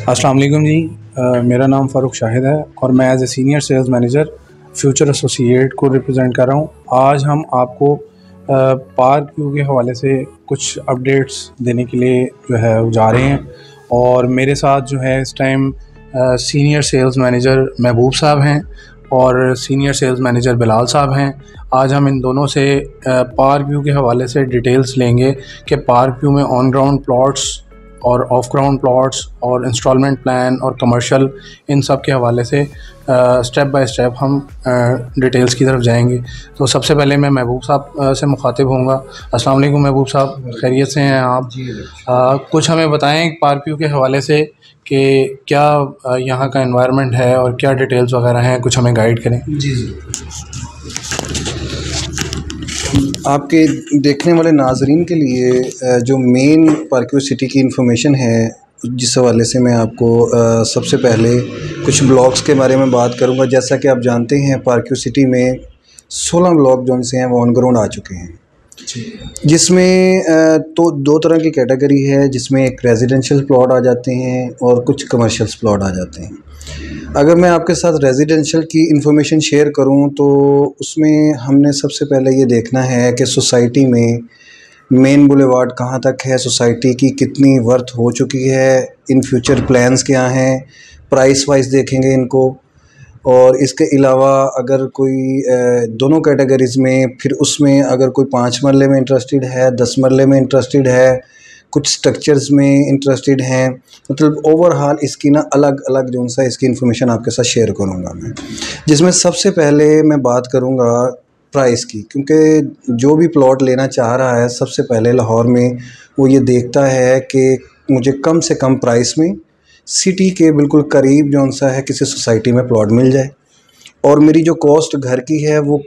अस्सलाम वालेकुम जी। मेरा नाम फ़ारूक शाहिद है और मैं as a senior sales manager Future Associate को रिप्रेजेंट कर रहा हूँ। आज हम आपको पार्क व्यू के हवाले से कुछ अपडेट्स देने के लिए जो है वो जा रहे हैं और मेरे साथ जो है इस टाइम सीनियर सेल्स मैनेजर महबूब साहब हैं और सीनियर सेल्स मैनेजर बिलाल साहब हैं। आज हम इन दोनों से पार्क व्यू के हवाले से डिटेल्स लेंगे कि पार्क व्यू में ऑन ग्राउंड प्लॉट्स और ऑफ ग्राउंड प्लॉट्स और इंस्टॉलमेंट प्लान और कमर्शियल इन सब के हवाले से स्टेप बाय स्टेप हम डिटेल्स की तरफ जाएंगे। तो सबसे पहले मैं महबूब साहब से मुखातिब होऊंगा। अस्सलाम वालेकुम महबूब साहब, खैरियत से हैं आप? जी। कुछ हमें बताएं पार्क व्यू के हवाले से कि क्या यहाँ का एनवायरनमेंट है और क्या डिटेल्स वगैरह हैं, कुछ हमें गाइड करें। जी आपके देखने वाले नाजरीन के लिए जो मेन पार्क सिटी की इंफॉर्मेशन है, जिस हवाले से मैं आपको सबसे पहले कुछ ब्लॉक्स के बारे में बात करूंगा। जैसा कि आप जानते हैं पार्क सिटी में 16 ब्लॉक जो से हैं वो ऑन ग्राउंड आ चुके हैं, जिसमें तो दो तरह की कैटेगरी है, जिसमें एक रेजिडेंशियल प्लॉट आ जाते हैं और कुछ कमर्शियल प्लॉट आ जाते हैं। अगर मैं आपके साथ रेजिडेंशियल की इंफॉर्मेशन शेयर करूं तो उसमें हमने सबसे पहले ये देखना है कि सोसाइटी में मेन बुलेवार्ड कहाँ तक है, सोसाइटी की कितनी वर्थ हो चुकी है, इन फ्यूचर प्लान्स क्या हैं, प्राइस वाइज देखेंगे इनको। और इसके अलावा अगर कोई दोनों कैटेगरीज़ में, फिर उसमें अगर कोई 5 मरले में इंटरेस्टेड है, 10 मरले में इंटरेस्टेड है, कुछ स्ट्रक्चर्स में इंटरेस्टेड हैं, मतलब ओवरऑल इसकी ना अलग अलग जो सा इसकी इन्फॉर्मेशन आपके साथ शेयर करूंगा मैं। जिसमें सबसे पहले मैं बात करूंगा प्राइस की, क्योंकि जो भी प्लॉट लेना चाह रहा है सबसे पहले लाहौर में वो ये देखता है कि मुझे कम से कम प्राइस में सिटी के बिल्कुल करीब जो सा है किसी सोसाइटी में प्लॉट मिल जाए और मेरी जो कॉस्ट घर की है वो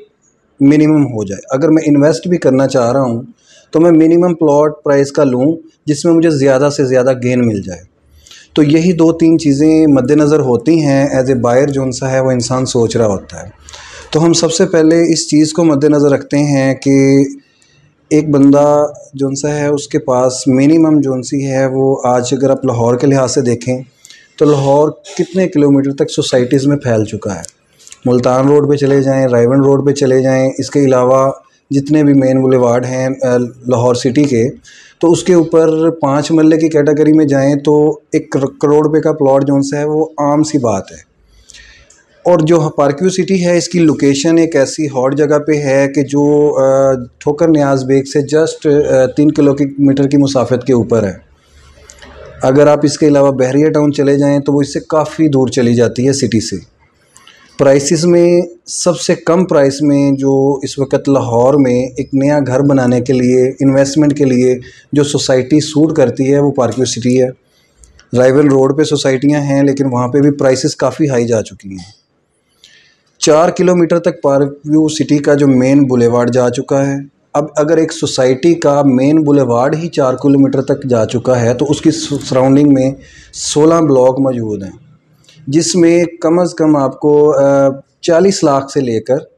मिनिमम हो जाए। अगर मैं इन्वेस्ट भी करना चाह रहा हूँ तो मैं मिनिमम प्लॉट प्राइस का लूँ जिसमें मुझे ज़्यादा से ज़्यादा गेन मिल जाए। तो यही 2-3 चीज़ें मद्देनज़र होती हैं एज ए बायर जो सा है वो इंसान सोच रहा होता है। तो हम सबसे पहले इस चीज़ को मद्देनज़र रखते हैं कि एक बंदा जो सा है उसके पास मिनिमम जो सी है वो, आज अगर आप लाहौर के लिहाज से देखें तो लाहौर कितने किलोमीटर तक सोसाइटीज़ में फैल चुका है। मुल्तान रोड पे चले जाएं, रायवन रोड पे चले जाएं, इसके अलावा जितने भी मेन बुलेवार्ड हैं लाहौर सिटी के, तो उसके ऊपर 5 मरले की कैटेगरी में जाएं तो 1 करोड़ रुपए का प्लॉट जो है वो आम सी बात है। और जो पार्क व्यू सिटी है इसकी लोकेशन एक ऐसी हॉट जगह पे है कि जो ठोकर न्याज बेग से जस्ट 3 किलोमीटर की मुसाफत के ऊपर है। अगर आप इसके अलावा बहरिया टाउन चले जाएं तो वो इससे काफ़ी दूर चली जाती है सिटी से। प्राइसेस में सबसे कम प्राइस में जो इस वक्त लाहौर में एक नया घर बनाने के लिए, इन्वेस्टमेंट के लिए जो सोसाइटी सूट करती है वो पार्क व्यू सिटी है। रायवन रोड पे सोसाइटियां हैं लेकिन वहाँ पे भी प्राइसेस काफ़ी हाई जा चुकी हैं। 4 किलोमीटर तक पार्क व्यू सिटी का जो मेन बुलेवार्ड जा चुका है। अब अगर एक सोसाइटी का मेन बुलेवार्ड ही 4 किलोमीटर तक जा चुका है तो उसकी सराउंडिंग में 16 ब्लॉक मौजूद हैं, जिसमें कम से कम आपको 40 लाख से लेकर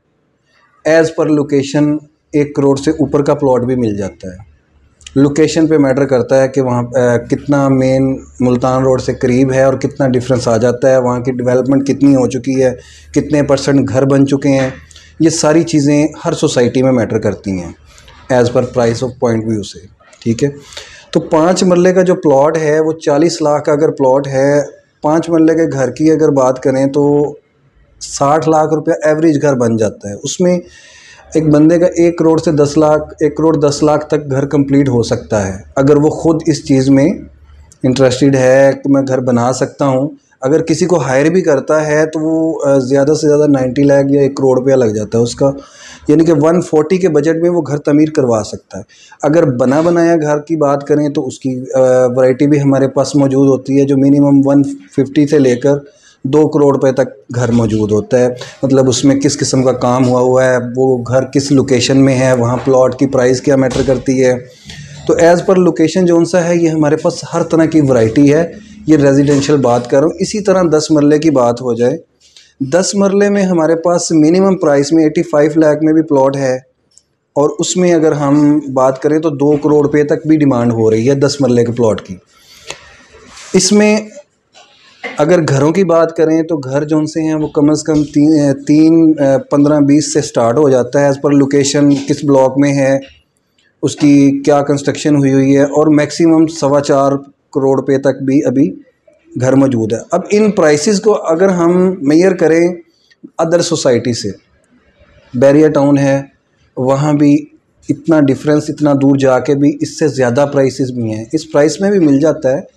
एज़ पर लोकेशन 1 करोड़ से ऊपर का प्लॉट भी मिल जाता है। लोकेशन पे मैटर करता है कि वहाँ कितना मेन मुल्तान रोड से करीब है और कितना डिफरेंस आ जाता है, वहाँ की डेवलपमेंट कितनी हो चुकी है, कितने % घर बन चुके हैं। ये सारी चीज़ें हर सोसाइटी में मैटर करती हैं as per price of point view से, ठीक है। तो 5 मरले का जो प्लॉट है वो 40 लाख का अगर प्लॉट है, 5 मरले के घर की अगर बात करें तो 60 लाख रुपया एवरेज घर बन जाता है। उसमें एक बंदे का 1 करोड़ से 10 लाख, 1 करोड़ 10 लाख तक घर कंप्लीट हो सकता है अगर वो ख़ुद इस चीज़ में इंटरेस्टेड है कि मैं घर बना सकता हूँ। अगर किसी को हायर भी करता है तो वो ज़्यादा से ज़्यादा 90 लाख या 1 करोड़ रुपया लग जाता है उसका, यानी कि 140 के बजट में वो घर तमीर करवा सकता है। अगर बना बनाया घर की बात करें तो उसकी वैरायटी भी हमारे पास मौजूद होती है, जो मिनिमम 150 से लेकर 2 करोड़ रुपए तक घर मौजूद होता है। मतलब उसमें किस किस्म का काम हुआ है, वो घर किस लोकेशन में है, वहाँ प्लॉट की प्राइस क्या मैटर करती है। तो एज़ पर लोकेशन जो सा है ये हमारे पास हर तरह की वैरायटी है। ये रेजिडेंशियल बात कर रहा हूँ। इसी तरह 10 मरले की बात हो जाए, 10 मरले में हमारे पास मिनिमम प्राइस में 85 लाख में भी प्लॉट है और उसमें अगर हम बात करें तो 2 करोड़ रुपये तक भी डिमांड हो रही है 10 मरले के प्लॉट की। इसमें अगर घरों की बात करें तो घर जो से हैं वो कम से कम 15-20 से स्टार्ट हो जाता है, एज़ पर लोकेशन किस ब्लॉक में है, उसकी क्या कंस्ट्रक्शन हुई हुई है, और मैक्सिमम 4.25 करोड़ रुपये तक भी अभी घर मौजूद है। अब इन प्राइसेस को अगर हम मेजर करें अदर सोसाइटी से, बैरिया टाउन है, वहाँ भी इतना डिफरेंस, इतना दूर जाके भी इससे ज़्यादा प्राइसेस भी हैं, इस प्राइस में भी मिल जाता है।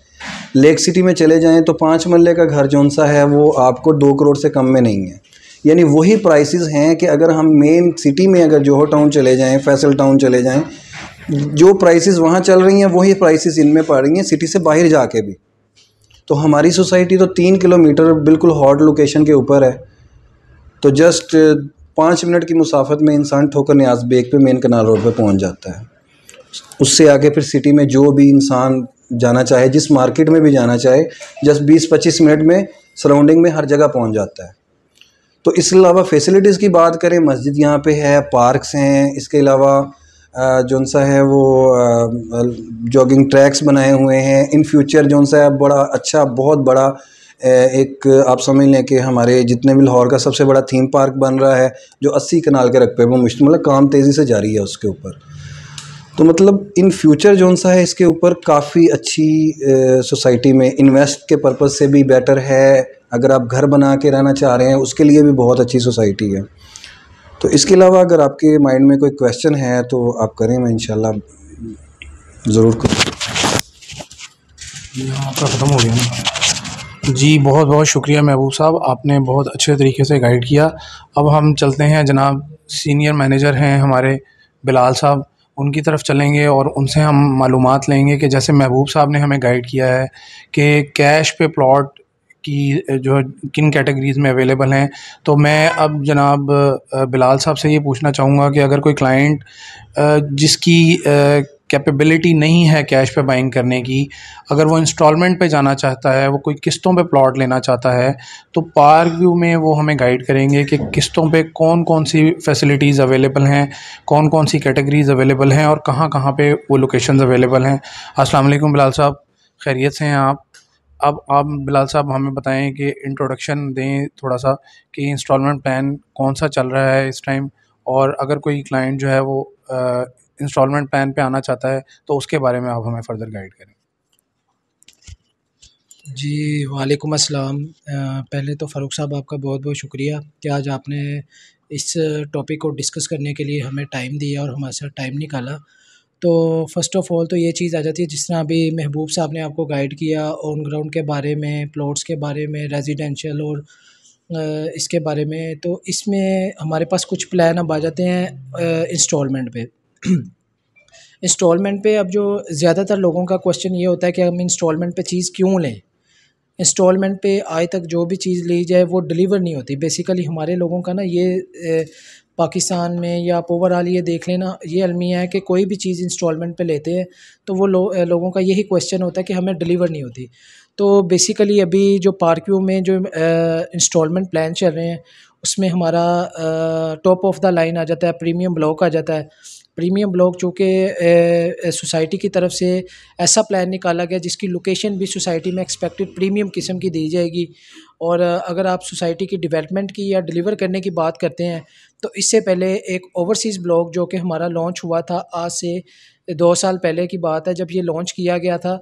लेक सिटी में चले जाएं तो 5 मरले का घर जौन सा है वो आपको 2 करोड़ से कम में नहीं है। यानी वही प्राइसेस हैं कि अगर हम मेन सिटी में अगर जोहर टाउन चले जाएं, फैसल टाउन चले जाएं, जो प्राइसेस वहाँ चल रही हैं वही प्राइसेस इनमें पड़ रही हैं सिटी से बाहर जाके भी। तो हमारी सोसाइटी तो 3 किलोमीटर बिल्कुल हॉट लोकेशन के ऊपर है, तो जस्ट 5 मिनट की मुसाफत में इंसान ठोकर न्याज बेग पे मेन कनाल रोड पे पहुंच जाता है। उससे आगे फिर सिटी में जो भी इंसान जाना चाहे, जिस मार्केट में भी जाना चाहे, जस्ट 20-25 मिनट में सराउंडिंग में हर जगह पहुंच जाता है। तो इसके अलावा फैसिलिटीज़ की बात करें, मस्जिद यहाँ पे है, पार्क्स हैं, इसके अलावा जौन सा है वो जॉगिंग ट्रैक्स बनाए हुए हैं। इन फ्यूचर जौन सा है बड़ा अच्छा, बहुत बड़ा एक आप समझ लें कि हमारे जितने भी लाहौर का सबसे बड़ा थीम पार्क बन रहा है, जो 80 कनाल के रकबे में मुश्तमिल, मतलब काम तेज़ी से जारी है उसके ऊपर। तो मतलब इन फ्यूचर जौन सा है इसके ऊपर काफ़ी अच्छी सोसाइटी में इन्वेस्ट के पर्पज़ से भी बेटर है। अगर आप घर बना के रहना चाह रहे हैं उसके लिए भी बहुत अच्छी सोसाइटी है। तो इसके अलावा अगर आपके माइंड में कोई क्वेश्चन है तो आप करें, मैं इंशाल्लाह ज़रूर करूँ। यहाँ का ख़त्म हो गया ना जी। बहुत बहुत शुक्रिया महबूब साहब, आपने बहुत अच्छे तरीके से गाइड किया। अब हम चलते हैं, जनाब सीनियर मैनेजर हैं हमारे बिलाल साहब, उनकी तरफ चलेंगे और उनसे हम मालूमात लेंगे कि जैसे महबूब साहब ने हमें गाइड किया है कि कैश पे प्लॉट की जो किन कैटेगरीज़ में अवेलेबल हैं। तो मैं अब जनाब बिलाल साहब से ये पूछना चाहूँगा कि अगर कोई क्लाइंट जिसकी कैपेबिलिटी नहीं है कैश पे बाइंग करने की, अगर वो इंस्टॉलमेंट पे जाना चाहता है, वो कोई किस्तों पे प्लॉट लेना चाहता है, तो पार्क व्यू में वो हमें गाइड करेंगे कि किस्तों पे कौन कौन सी फैसिलिटीज़ अवेलेबल हैं, कौन कौन सी कैटेगरीज़ अवेलेबल हैं और कहाँ कहाँ पे वो लोकेशंस अवेलेबल हैं। अस्सलाम वालेकुम बिलाल साहब, खैरियत से हैं आप? अब आप बिलाल साहब हमें बताएं कि इंट्रोडक्शन दें थोड़ा सा कि इंस्टॉलमेंट प्लान कौन सा चल रहा है इस टाइम, और अगर कोई क्लाइंट जो है वो इंस्टॉलमेंट प्लान पे आना चाहता है तो उसके बारे में आप हमें फ़र्दर गाइड करें। जी, वालेकुम अस्सलाम। पहले तो फ़ारूक साहब आपका बहुत बहुत शुक्रिया कि आज आपने इस टॉपिक को डिस्कस करने के लिए हमें टाइम दिया और हमारे साथ टाइम निकाला। तो फ़र्स्ट ऑफ़ ऑल तो ये चीज़ आ जाती है, जिस तरह अभी महबूब साहब ने आपको गाइड किया ऑन ग्राउंड के बारे में, प्लॉट्स के बारे में, रेज़िडेंशियल और इसके बारे में। तो इसमें हमारे पास कुछ प्लान अब आ जाते हैं इंस्टॉलमेंट पे। इंस्टॉलमेंट पे अब जो ज़्यादातर लोगों का क्वेश्चन ये होता है कि हम इंस्टॉलमेंट पे चीज़ क्यों लें? इंस्टॉलमेंट पे आज तक जो भी चीज़ ली जाए वो डिलीवर नहीं होती। बेसिकली हमारे लोगों का ना ये पाकिस्तान में या आप ओवरऑल ये देख लेना, ये अलमिया है कि कोई भी चीज़ इंस्टॉलमेंट पे लेते हैं तो वो लोगों का यही क्वेश्चन होता है कि हमें डिलीवर नहीं होती। तो बेसिकली अभी जो पार्कव्यू में जो इंस्टॉलमेंट प्लान चल रहे हैं उसमें हमारा टॉप ऑफ द लाइन आ जाता है, प्रीमियम ब्लॉक आ जाता है। प्रीमियम ब्लॉक चूँकि सोसाइटी की तरफ से ऐसा प्लान निकाला गया जिसकी लोकेशन भी सोसाइटी में एक्सपेक्टेड प्रीमियम किस्म की दी जाएगी। और अगर आप सोसाइटी की डेवलपमेंट की या डिलीवर करने की बात करते हैं तो इससे पहले एक ओवरसीज़ ब्लॉक जो कि हमारा लॉन्च हुआ था, आज से 2 साल पहले की बात है जब ये लॉन्च किया गया था।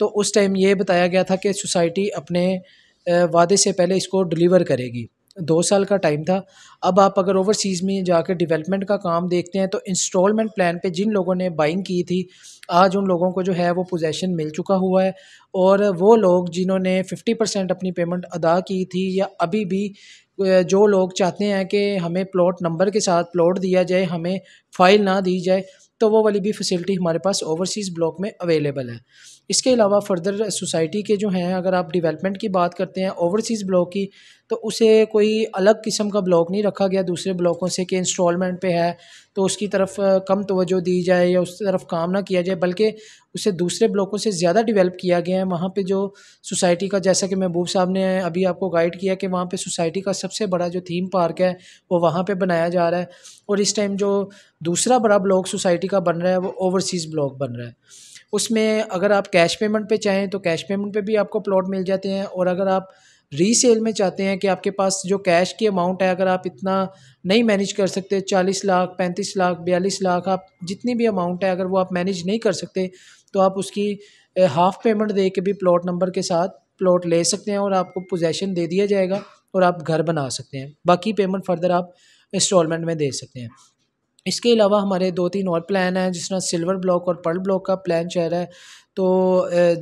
तो उस टाइम ये बताया गया था कि सोसाइटी अपने वादे से पहले इसको डिलीवर करेगी। 2 साल का टाइम था। अब आप अगर ओवरसीज़ में जाकर डेवलपमेंट का काम देखते हैं तो इंस्टॉलमेंट प्लान पे जिन लोगों ने बाइंग की थी, आज उन लोगों को जो है वो पोजेसन मिल चुका हुआ है। और वो लोग जिन्होंने 50% अपनी पेमेंट अदा की थी या अभी भी जो लोग चाहते हैं कि हमें प्लॉट नंबर के साथ प्लॉट दिया जाए, हमें फ़ाइल ना दी जाए, तो वो वाली भी फैसिलिटी हमारे पास ओवरसीज़ ब्लॉक में अवेलेबल है। इसके अलावा फ़र्दर सोसाइटी के जो हैं, अगर आप डेवलपमेंट की बात करते हैं ओवरसीज़ ब्लॉक की, तो उसे कोई अलग किस्म का ब्लॉक नहीं रखा गया दूसरे ब्लॉकों से कि इंस्टॉलमेंट पे है तो उसकी तरफ कम तवज्जो दी जाए या उस तरफ काम ना किया जाए, बल्कि उसे दूसरे ब्लॉकों से ज़्यादा डेवलप किया गया है। वहाँ पे जो सोसाइटी का, जैसा कि महबूब साहब ने अभी आपको गाइड किया कि वहाँ पे सोसाइटी का सबसे बड़ा जो थीम पार्क है वो वहाँ पे बनाया जा रहा है। और इस टाइम जो दूसरा बड़ा ब्लॉक सोसाइटी का बन रहा है वो ओवरसीज़ ब्लॉक बन रहा है। उसमें अगर आप कैश पेमेंट पे चाहें तो कैश पेमेंट पे भी आपको प्लॉट मिल जाते हैं, और अगर आप रीसेल में चाहते हैं कि आपके पास जो कैश की अमाउंट है अगर आप इतना नहीं मैनेज कर सकते, 40 लाख 35 लाख 42 लाख, आप जितनी भी अमाउंट है अगर वो आप मैनेज नहीं कर सकते तो आप उसकी हाफ़ पेमेंट दे के भी प्लॉट नंबर के साथ प्लॉट ले सकते हैं और आपको पोजेसन दे दिया जाएगा और आप घर बना सकते हैं। बाकी पेमेंट फर्दर आप इंस्टॉलमेंट में दे सकते हैं। इसके अलावा हमारे 2-3 और प्लान हैं, जिस तरह सिल्वर ब्लॉक और पर्ल ब्लॉक का प्लान चल रहा है। तो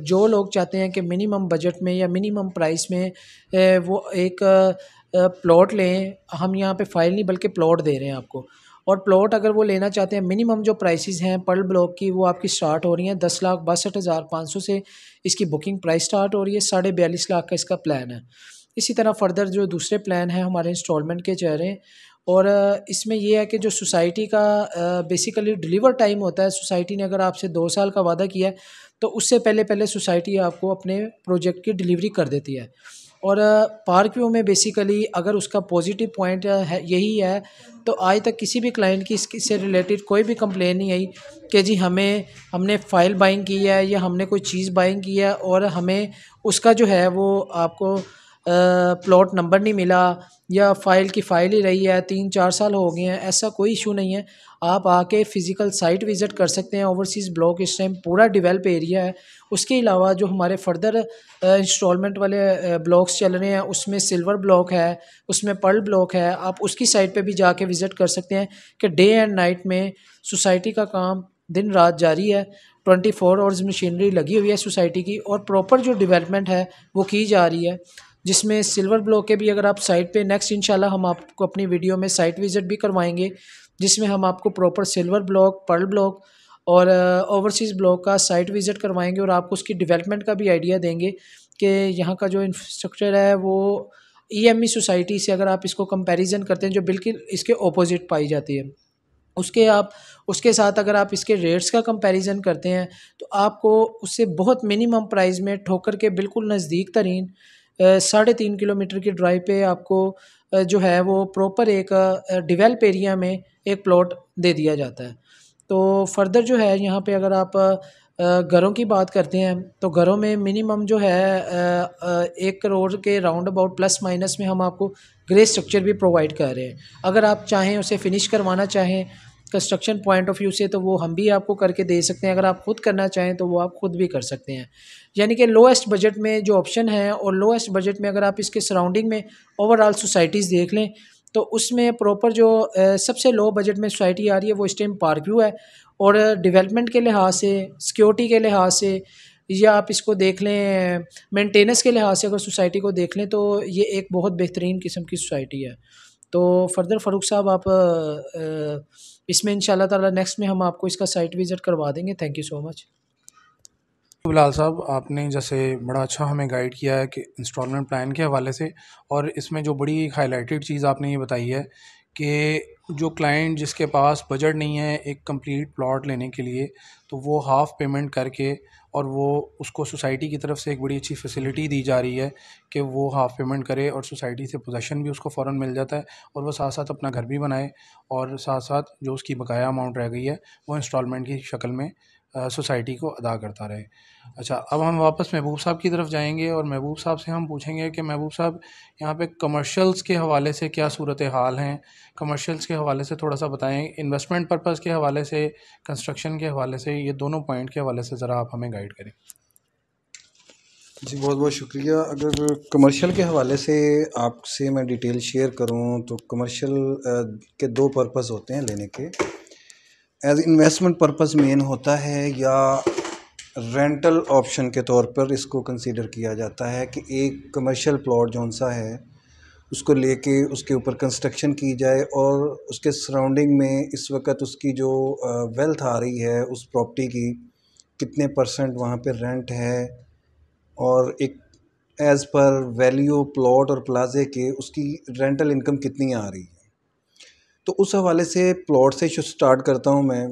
जो लोग चाहते हैं कि मिनिमम बजट में या मिनिमम प्राइस में वो एक प्लॉट लें, हम यहाँ पे फ़ाइल नहीं बल्कि प्लॉट दे रहे हैं आपको। और प्लॉट अगर वो लेना चाहते हैं, मिनिमम जो प्राइसेस हैं पर्ल ब्लॉक की वो आपकी स्टार्ट हो रही हैं 10,62,500 से इसकी बुकिंग प्राइस स्टार्ट हो रही है। 42.5 लाख का इसका प्लान है। इसी तरह फर्दर जो दूसरे प्लान हैं हमारे इंस्टॉलमेंट के चल रहे हैं। और इसमें ये है कि जो सोसाइटी का बेसिकली डिलीवर टाइम होता है, सोसाइटी ने अगर आपसे 2 साल का वादा किया है तो उससे पहले पहले सोसाइटी आपको अपने प्रोजेक्ट की डिलीवरी कर देती है। और पार्क व्यू में बेसिकली अगर उसका पॉजिटिव पॉइंट है यही है, तो आज तक किसी भी क्लाइंट की इससे रिलेटेड कोई भी कंप्लेन नहीं आई कि जी हमने फ़ाइल बाइंग की है या हमने कोई चीज़ बाइंग की है और हमें उसका जो है वो आपको प्लॉट नंबर नहीं मिला या फ़ाइल की फ़ाइल ही रही है, 3-4 साल हो गए हैं, ऐसा कोई इशू नहीं है। आप आके फ़िज़िकल साइट विज़िट कर सकते हैं। ओवरसीज़ ब्लॉक इस टाइम पूरा डेवलप एरिया है। उसके अलावा जो हमारे फर्दर इंस्टॉलमेंट वाले ब्लॉक्स चल रहे हैं उसमें सिल्वर ब्लॉक है, उसमें पर्ल ब्लॉक है। आप उसकी साइट पे भी जाके विज़िट कर सकते हैं कि डे एंड नाइट में सोसाइटी का काम दिन रात जारी है। 24 आवर्स मशीनरी लगी हुई है सोसाइटी की और प्रॉपर जो डेवलपमेंट है वो की जा रही है, जिसमें सिल्वर ब्लॉक के भी अगर आप साइट पे नेक्स्ट इंशाल्लाह हम आपको अपनी वीडियो में साइट विज़िट भी करवाएंगे, जिसमें हम आपको proper silver block, pearl block और ओवरसीज़ ब्लॉक का साइट विज़िट करवाएंगे और आपको उसकी डेवलपमेंट का भी आइडिया देंगे कि यहाँ का जो इंफ्रास्ट्रक्चर है वो ईएमई सोसाइटी से अगर आप इसको कंपैरिजन करते हैं जो बिल्कुल इसके ऑपोजिट पाई जाती है, उसके साथ अगर आप इसके रेट्स का कंपैरिजन करते हैं तो आपको उससे बहुत मिनिमम प्राइस में ठोकर के बिल्कुल नज़दीक तरीन 3.5 किलोमीटर की ड्राइव पे आपको जो है वो प्रॉपर एक डेवलप एरिया में एक प्लॉट दे दिया जाता है। तो फर्दर जो है यहाँ पे अगर आप घरों की बात करते हैं तो घरों में मिनिमम जो है 1 करोड़ के राउंड अबाउट प्लस माइनस में हम आपको ग्रे स्ट्रक्चर भी प्रोवाइड कर रहे हैं। अगर आप चाहें उसे फिनिश करवाना चाहें कंस्ट्रक्शन पॉइंट ऑफ व्यू से तो वो हम भी आपको करके दे सकते हैं। अगर आप खुद करना चाहें तो वो आप खुद भी कर सकते हैं। यानी कि लोएस्ट बजट में जो ऑप्शन है और लोएस्ट बजट में अगर आप इसके सराउंडिंग में ओवरऑल सोसाइटीज़ देख लें तो उसमें प्रॉपर जो सबसे लो बजट में सोसाइटी आ रही है वो इस टाइम पार्क व्यू है। और डेवलपमेंट के लिहाज से, सिक्योरिटी के लिहाज से या आप इसको देख लें मेंटेनेंस के लिहाज से अगर सोसाइटी को देख लें तो ये एक बहुत बेहतरीन किस्म की सोसाइटी है। तो फर्दर फ़ारूक साहब आप इसमें इंशाल्लाह ताला नेक्स्ट में हम आपको इसका साइट विज़िट करवा देंगे। Thank you so much. Bilal साहब, आपने जैसे बड़ा अच्छा हमें गाइड किया है कि इंस्टॉलमेंट प्लान के हवाले से, और इसमें जो बड़ी एक हाईलाइटेड चीज़ आपने ये बताई है कि जो क्लाइंट जिसके पास बजट नहीं है एक कंप्लीट प्लॉट लेने के लिए, तो वो हाफ़ पेमेंट करके और वो उसको सोसाइटी की तरफ से एक बड़ी अच्छी फैसिलिटी दी जा रही है कि वो हाफ़ पेमेंट करे और सोसाइटी से पोजेसन भी उसको फ़ौरन मिल जाता है और वो साथ साथ अपना घर भी बनाए और साथ साथ जो उसकी बकाया अमाउंट रह गई है वो इंस्टॉलमेंट की शक्ल में सोसाइटी को अदा करता रहे। अच्छा, अब हम वापस महबूब साहब की तरफ जाएंगे और महबूब साहब से हम पूछेंगे कि महबूब साहब, यहाँ पे कमर्शियल्स के हवाले से क्या सूरत हाल हैं? कमर्शियल्स के हवाले से थोड़ा सा बताएं, इन्वेस्टमेंट पर्पज़ के हवाले से, कंस्ट्रक्शन के हवाले से, ये दोनों पॉइंट के हवाले से ज़रा आप हमें गाइड करें। जी बहुत बहुत शुक्रिया। अगर कमर्शियल के हवाले से आपसे मैं डिटेल शेयर करूं तो कमर्शियल के 2 पर्पज़ होते हैं लेने के। एज इन्वेस्टमेंट पर्पज़ मेन होता है या रेंटल ऑप्शन के तौर पर इसको कंसीडर किया जाता है कि एक कमर्शियल प्लॉट जौन सा है उसको लेके उसके ऊपर कंस्ट्रक्शन की जाए और उसके सराउंडिंग में इस वक्त उसकी जो वेल्थ आ रही है उस प्रॉपर्टी की कितने % वहाँ पे रेंट है और एक एज़ पर वैल्यू प्लॉट और प्लाजे के उसकी रेंटल इनकम कितनी आ रही है। तो उस हवाले से प्लॉट से स्टार्ट करता हूँ मैं।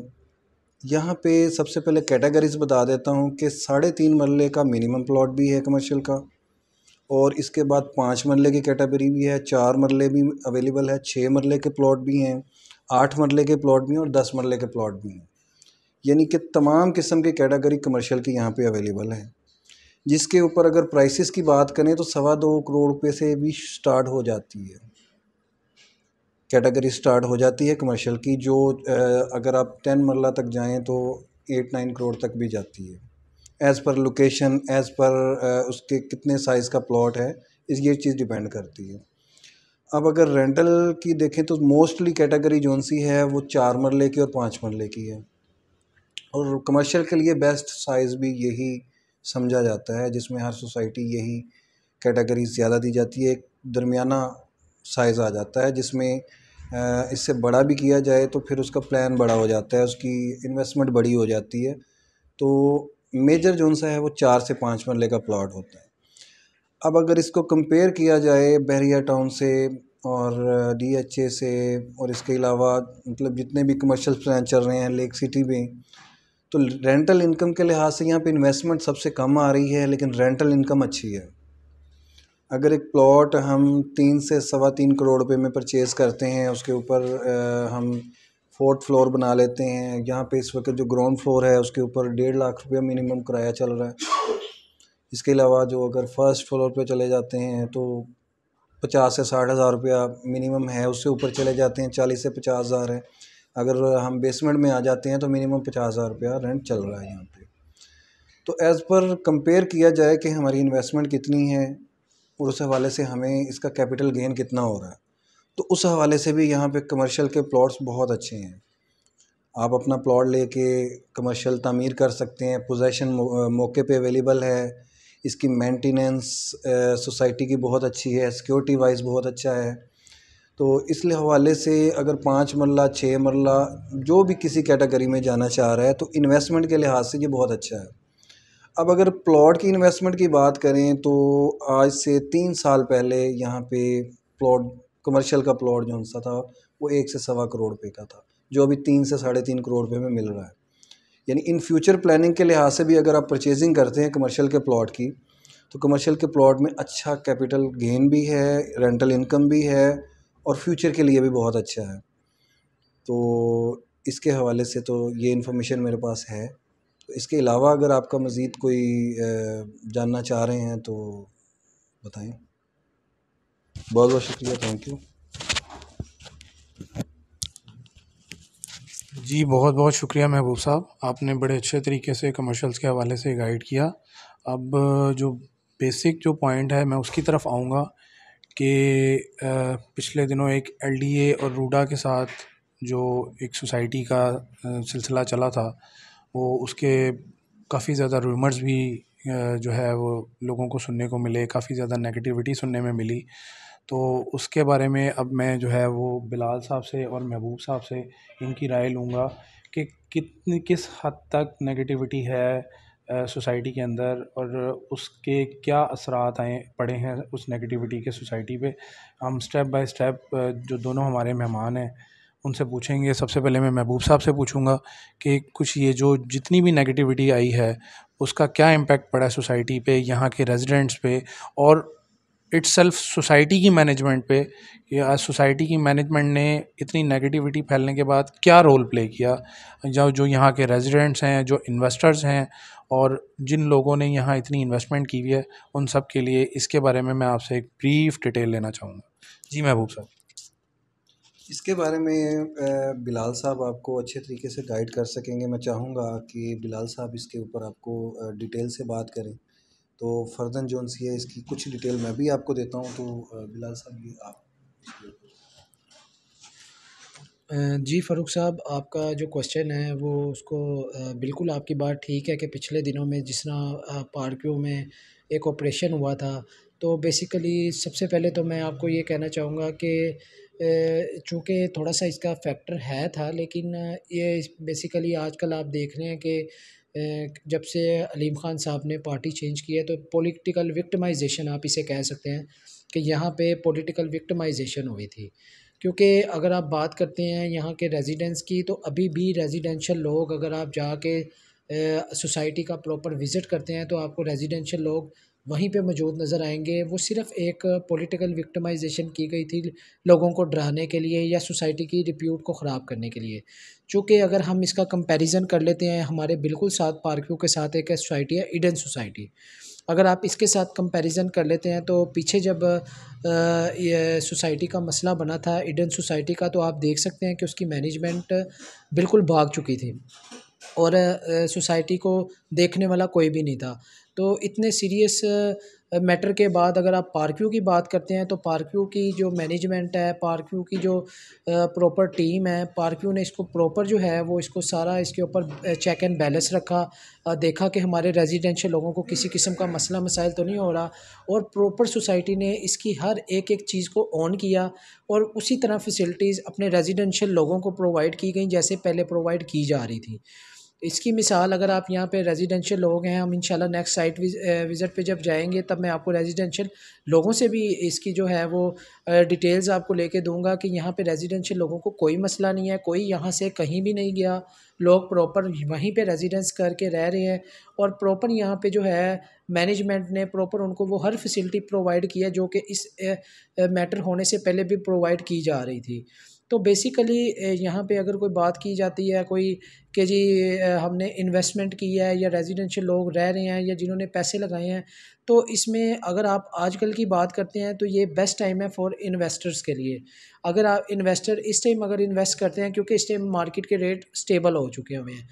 यहाँ पे सबसे पहले कैटेगरीज बता देता हूँ कि 3.5 मरले का मिनिमम प्लॉट भी है कमर्शियल का, और इसके बाद 5 मरले की कैटेगरी भी है, 4 मरले भी अवेलेबल है, 6 मरले के प्लॉट भी हैं, 8 मरले के प्लॉट भी हैं और 10 मरले के प्लॉट भी हैं। यानी कि तमाम किस्म की कैटेगरी कमर्शियल की यहाँ पे अवेलेबल है। जिसके ऊपर अगर प्राइसेस की बात करें तो 2.25 करोड़ रुपये से भी स्टार्ट हो जाती है, कैटेगरी स्टार्ट हो जाती है कमर्शियल की, जो अगर आप 10 मरला तक जाएं तो 8-9 करोड़ तक भी जाती है, as per location, as per उसके कितने साइज़ का प्लॉट है, ये चीज़ डिपेंड करती है। अब अगर रेंटल की देखें तो मोस्टली कैटेगरी जौन सी है वो 4 मरले की और 5 मरले की है, और कमर्शियल के लिए बेस्ट साइज़ भी यही समझा जाता है, जिसमें हर सोसाइटी यही कैटेगरी ज़्यादा दी जाती है। एक दरमियाना साइज़ आ जाता है जिसमें इससे बड़ा भी किया जाए तो फिर उसका प्लान बड़ा हो जाता है, उसकी इन्वेस्टमेंट बड़ी हो जाती है। तो मेजर जोन सा है वो 4 से 5 मरले का प्लॉट होता है। अब अगर इसको कंपेयर किया जाए बहरिया टाउन से और DHA से, और इसके अलावा मतलब जितने भी कमर्शियल प्लान चल रहे हैं लेक सिटी में, तो रेंटल इनकम के लिहाज से यहाँ पे इन्वेस्टमेंट सबसे कम आ रही है, लेकिन रेंटल इनकम अच्छी है। अगर एक प्लॉट हम 3 से 3.25 करोड़ रुपए में परचेज़ करते हैं, उसके ऊपर हम 4th फ्लोर बना लेते हैं। यहाँ पे इस वक्त जो ग्राउंड फ्लोर है उसके ऊपर 1.5 लाख रुपया मिनिमम किराया चल रहा है। इसके अलावा जो अगर फर्स्ट फ्लोर पे चले जाते हैं तो 50 से 60 हज़ार रुपया मिनिमम है, उससे ऊपर चले जाते हैं 40 से 50 हज़ार है। अगर हम बेसमेंट में आ जाते हैं तो मिनिमम 50 हज़ार रुपया रेंट चल रहा है यहाँ पे। तो एज़ पर कंपेयर किया जाए कि हमारी इन्वेस्टमेंट कितनी है और उस हवाले से हमें इसका कैपिटल गेन कितना हो रहा है, तो उस हवाले से भी यहाँ पे कमर्शियल के प्लॉट्स बहुत अच्छे हैं। आप अपना प्लॉट लेके कमर्शियल तामीर कर सकते हैं, पोजेसन मौके पे अवेलेबल है, इसकी मेंटेनेंस सोसाइटी की बहुत अच्छी है, सिक्योरिटी वाइज बहुत अच्छा है। तो इसलिए हवाले से अगर 5 मरला 6 मरला जो भी किसी कैटेगरी में जाना चाह रहा है तो इन्वेस्टमेंट के लिहाज से ये बहुत अच्छा है। अब अगर प्लॉट की इन्वेस्टमेंट की बात करें तो आज से 3 साल पहले यहाँ पे प्लॉट, कमर्शियल का प्लॉट जो सा था वो 1 से 1.25 करोड़ रुपये का था, जो अभी 3 से 3.5 करोड़ रुपये में मिल रहा है। यानी इन फ्यूचर प्लानिंग के लिहाज से भी अगर आप परचेजिंग करते हैं कमर्शियल के प्लॉट की, तो कमर्शियल के प्लॉट में अच्छा कैपिटल गेन भी है, रेंटल इनकम भी है, और फ्यूचर के लिए भी बहुत अच्छा है। तो इसके हवाले से तो ये इन्फॉर्मेशन मेरे पास है। तो इसके अलावा अगर आपका मज़ीद कोई जानना चाह रहे हैं तो बताएं। बहुत बहुत शुक्रिया, थैंक यू। जी बहुत बहुत शुक्रिया महबूब साहब, आपने बड़े अच्छे तरीके से कमर्शियल्स के हवाले से गाइड किया। अब जो बेसिक जो पॉइंट है मैं उसकी तरफ आऊँगा कि पिछले दिनों एक LDA और रूडा के साथ जो एक सोसाइटी का सिलसिला चला था, वो उसके काफ़ी ज़्यादा रूमर्स भी जो है वो लोगों को सुनने को मिले, काफ़ी ज़्यादा नेगेटिविटी सुनने में मिली। तो उसके बारे में अब मैं जो है वो बिलाल साहब से और महबूब साहब से इनकी राय लूँगा कि किस हद तक नेगेटिविटी है सोसाइटी के अंदर, और उसके क्या असरात पड़े हैं उस नेगेटिविटी के सोसाइटी पे। हम स्टेप बाय स्टेप जो दोनों हमारे मेहमान हैं उनसे पूछेंगे। सबसे पहले मैं महबूब साहब से पूछूंगा कि कुछ ये जो जितनी भी नेगेटिविटी आई है उसका क्या इम्पेक्ट पड़ा है सोसाइटी पे, यहाँ के रेजिडेंट्स पे, और इटसेल्फ सोसाइटी की मैनेजमेंट पे, या सोसाइटी की मैनेजमेंट ने इतनी नेगेटिविटी फैलने के बाद क्या रोल प्ले किया, जो यहाँ के रेजिडेंट्स हैं, जो इन्वेस्टर्स हैं, और जिन लोगों ने यहाँ इतनी इन्वेस्टमेंट की हुई है उन सब के लिए। इसके बारे में मैं आपसे एक ब्रीफ डिटेल लेना चाहूँगा। जी महबूब साहब। इसके बारे में बिलाल साहब आपको अच्छे तरीके से गाइड कर सकेंगे। मैं चाहूँगा कि बिलाल साहब इसके ऊपर आपको डिटेल से बात करें। तो फर्दन जोन सी है इसकी कुछ डिटेल मैं भी आपको देता हूँ। तो बिलाल साहब ये आप इसके ऊपर। जी फ़ारूक साहब, आपका जो क्वेश्चन है वो उसको बिल्कुल आपकी बात ठीक है कि पिछले दिनों में जिस तरह पार्कियों में एक ऑपरेशन हुआ था, तो बेसिकली सबसे पहले तो मैं आपको ये कहना चाहूँगा कि चूँकि थोड़ा सा इसका फैक्टर है था, लेकिन ये बेसिकली आजकल आप देख रहे हैं कि जब से अलीम ख़ान साहब ने पार्टी चेंज की है, तो पॉलिटिकल विक्टिमाइजेशन आप इसे कह सकते हैं कि यहाँ पे पॉलिटिकल विक्टिमाइजेशन हुई थी। क्योंकि अगर आप बात करते हैं यहाँ के रेजिडेंट्स की, तो अभी भी रेजिडेंशियल लोग, अगर आप जाके सोसाइटी का प्रॉपर विज़िट करते हैं तो आपको रेजिडेंशियल लोग वहीं पे मौजूद नज़र आएंगे। वो सिर्फ़ एक पॉलिटिकल विक्टिमाइजेशन की गई थी लोगों को डराने के लिए या सोसाइटी की रिप्यूट को ख़राब करने के लिए। चूँकि अगर हम इसका कंपैरिज़न कर लेते हैं, हमारे बिल्कुल साथ पार्क व्यू के साथ एक सोसाइटी है, ईडन सोसाइटी। अगर आप इसके साथ कंपैरिज़न कर लेते हैं, तो पीछे जब ये सोसाइटी का मसला बना था ईडन सोसाइटी का, तो आप देख सकते हैं कि उसकी मैनेजमेंट बिल्कुल भाग चुकी थी और सोसाइटी को देखने वाला कोई भी नहीं था। तो इतने सीरियस मैटर के बाद अगर आप पार्क व्यू की बात करते हैं, तो पार्क व्यू की जो मैनेजमेंट है, पार्क व्यू की जो प्रॉपर टीम है, पार्क व्यू ने इसको प्रॉपर जो है वो इसको सारा इसके ऊपर चेक एंड बैलेंस रखा। देखा कि हमारे रेजिडेंशियल लोगों को किसी किस्म का मसला मसाइल तो नहीं हो रहा, और प्रॉपर सोसाइटी ने इसकी हर एक चीज़ को ऑन किया और उसी तरह फैसिलिटीज़ अपने रेजिडेंशियल लोगों को प्रोवाइड की गई जैसे पहले प्रोवाइड की जा रही थी। इसकी मिसाल अगर आप यहाँ पे रेजिडेंशियल लोग हैं, हम इंशाल्लाह नेक्स्ट साइट विज़िट पे जब जाएंगे तब मैं आपको रेजिडेंशियल लोगों से भी इसकी जो है वो डिटेल्स आपको लेके दूंगा कि यहाँ पे रेजिडेंशियल लोगों को कोई मसला नहीं है, कोई यहाँ से कहीं भी नहीं गया, लोग प्रॉपर वहीं पे रेजिडेंस करके रह रहे हैं और प्रॉपर यहाँ पे जो है मैनेजमेंट ने प्रॉपर उनको वो हर फैसिलिटी प्रोवाइड की है जो कि इस मैटर होने से पहले भी प्रोवाइड की जा रही थी। तो बेसिकली यहाँ पे अगर कोई बात की जाती है कोई कि जी हमने इन्वेस्टमेंट की है या रेजिडेंशियल लोग रह रहे हैं या जिन्होंने पैसे लगाए हैं, तो इसमें अगर आप आजकल की बात करते हैं तो ये बेस्ट टाइम है फॉर इन्वेस्टर्स के लिए। अगर आप इन्वेस्टर इस टाइम अगर इन्वेस्ट करते हैं, क्योंकि इस टाइम मार्केट के रेट स्टेबल हो चुके हुए हैं।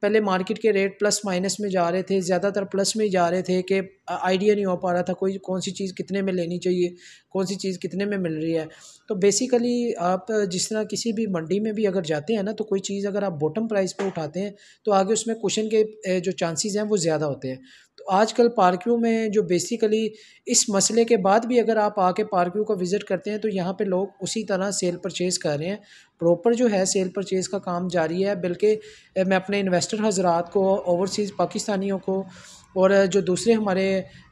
पहले मार्केट के रेट प्लस माइनस में जा रहे थे, ज़्यादातर प्लस में ही जा रहे थे कि आइडिया नहीं हो पा रहा था कोई कौन सी चीज़ कितने में लेनी चाहिए, कौन सी चीज़ कितने में मिल रही है। तो बेसिकली आप जिस तरह किसी भी मंडी में भी अगर जाते हैं ना, तो कोई चीज़ अगर आप बॉटम प्राइस पे उठाते हैं तो आगे उसमें कुशन के जो चांसेस हैं वो ज़्यादा होते हैं। तो आजकल पार्क व्यू में जो बेसिकली इस मसले के बाद भी अगर आप आके पार्क व्यू को विज़िट करते हैं तो यहाँ पे लोग उसी तरह सेल परचेज़ कर रहे हैं। प्रॉपर जो है सेल परचेज़ का काम जारी है। बल्कि मैं अपने इन्वेस्टर हज़रात को, ओवरसीज़ पाकिस्तानियों को और जो दूसरे हमारे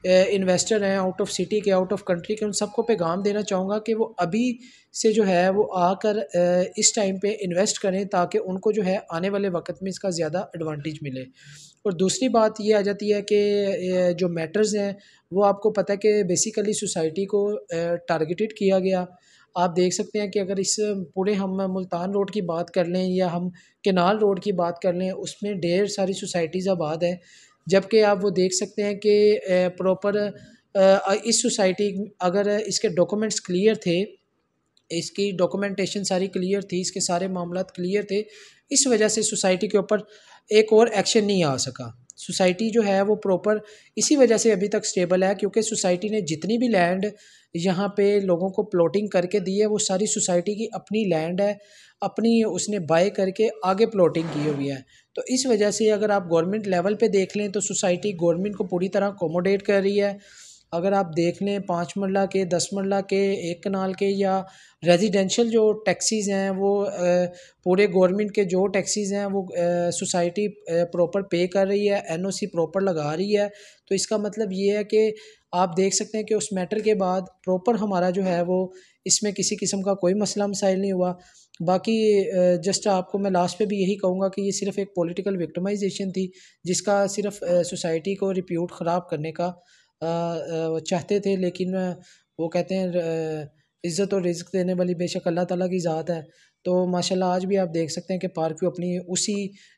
इन्वेस्टर हैं आउट ऑफ सिटी के, आउट ऑफ कंट्री के, उन सबको पैगाम देना चाहूँगा कि वो अभी से जो है वो आकर इस टाइम पे इन्वेस्ट करें ताकि उनको जो है आने वाले वक्त में इसका ज़्यादा एडवांटेज मिले। और दूसरी बात ये आ जाती है कि जो मैटर्स हैं वो आपको पता है कि बेसिकली सोसाइटी को टारगेटेड किया गया। आप देख सकते हैं कि अगर इस पूरे हम मुल्तान रोड की बात कर लें या हम केनाल रोड की बात कर लें, उसमें ढेर सारी सोसाइटीज़ आबाद हैं। जबकि आप वो देख सकते हैं कि प्रॉपर इस सोसाइटी अगर इसके डॉक्यूमेंट्स क्लियर थे, इसकी डॉक्यूमेंटेशन सारी क्लियर थी, इसके सारे मामलात क्लियर थे, इस वजह से सोसाइटी के ऊपर एक और एक्शन नहीं आ सका। सोसाइटी जो है वो प्रॉपर इसी वजह से अभी तक स्टेबल है क्योंकि सोसाइटी ने जितनी भी लैंड यहाँ पे लोगों को प्लॉटिंग करके दी है वो सारी सोसाइटी की अपनी लैंड है, अपनी उसने बाय करके आगे प्लॉटिंग की हुई है। तो इस वजह से अगर आप गवर्नमेंट लेवल पे देख लें तो सोसाइटी गवर्नमेंट को पूरी तरह अकोमोडेट कर रही है। अगर आप देख लें 5 मरला के, 10 मरला के, 1 कनाल के या रेजिडेंशियल जो टैक्सीज़ हैं वो पूरे गवर्नमेंट के जो टैक्सीज़ हैं वो सोसाइटी प्रॉपर पे कर रही है, एनओसी प्रॉपर लगा रही है। तो इसका मतलब ये है कि आप देख सकते हैं कि उस मैटर के बाद प्रॉपर हमारा जो है वो इसमें किसी किस्म का कोई मसला मसाइल नहीं हुआ। बाकी जस्ट आपको मैं लास्ट पे भी यही कहूँगा कि ये सिर्फ़ एक पॉलिटिकल विक्टिमाइजेशन थी जिसका सिर्फ सोसाइटी को रिप्यूट ख़राब करने का चाहते थे। लेकिन वो कहते हैं इज़्ज़त और रिज़्क देने वाली बेशक अल्लाह ताला की ज़ात है। तो माशाल्लाह आज भी आप देख सकते हैं कि पार्क व्यू अपनी उसी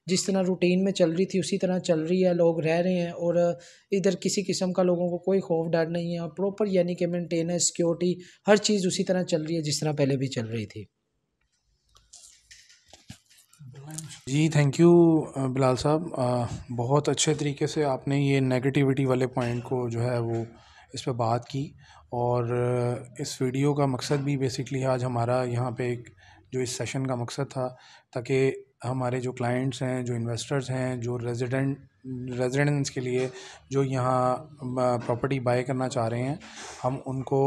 जिस तरह रूटीन में चल रही थी उसी तरह चल रही है, लोग रह रहे हैं और इधर किसी किस्म का लोगों को कोई खौफ डर नहीं है और प्रॉपर यानी कि मेंटेनेंस, सिक्योरिटी हर चीज़ उसी तरह चल रही है जिस तरह पहले भी चल रही थी। जी थैंक यू बिलाल साहब, बहुत अच्छे तरीके से आपने ये नेगेटिविटी वाले पॉइंट को जो है वो इस पे बात की। और इस वीडियो का मकसद भी बेसिकली आज हमारा यहाँ पे एक जो इस सेशन का मकसद था ताकि हमारे जो क्लाइंट्स हैं, जो इन्वेस्टर्स हैं, जो रेजिडेंट्स के लिए जो यहाँ प्रॉपर्टी बाय करना चाह रहे हैं, हम उनको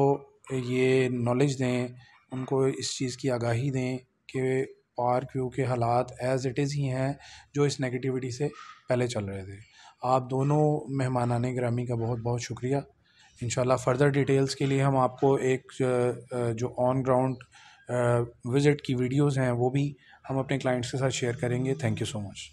ये नॉलेज दें, उनको इस चीज़ की आगाही दें कि पार्क व्यू के हालात एज़ इट इज़ ही हैं जो इस नेगेटिविटी से पहले चल रहे थे। आप दोनों मेहमानाने गिरामी का बहुत बहुत शुक्रिया। इंशाल्लाह फ़र्दर डिटेल्स के लिए हम आपको एक जो ऑन ग्राउंड विज़िट की वीडियोज़ हैं वो भी हम अपने क्लाइंट्स के साथ शेयर करेंगे। Thank you so much.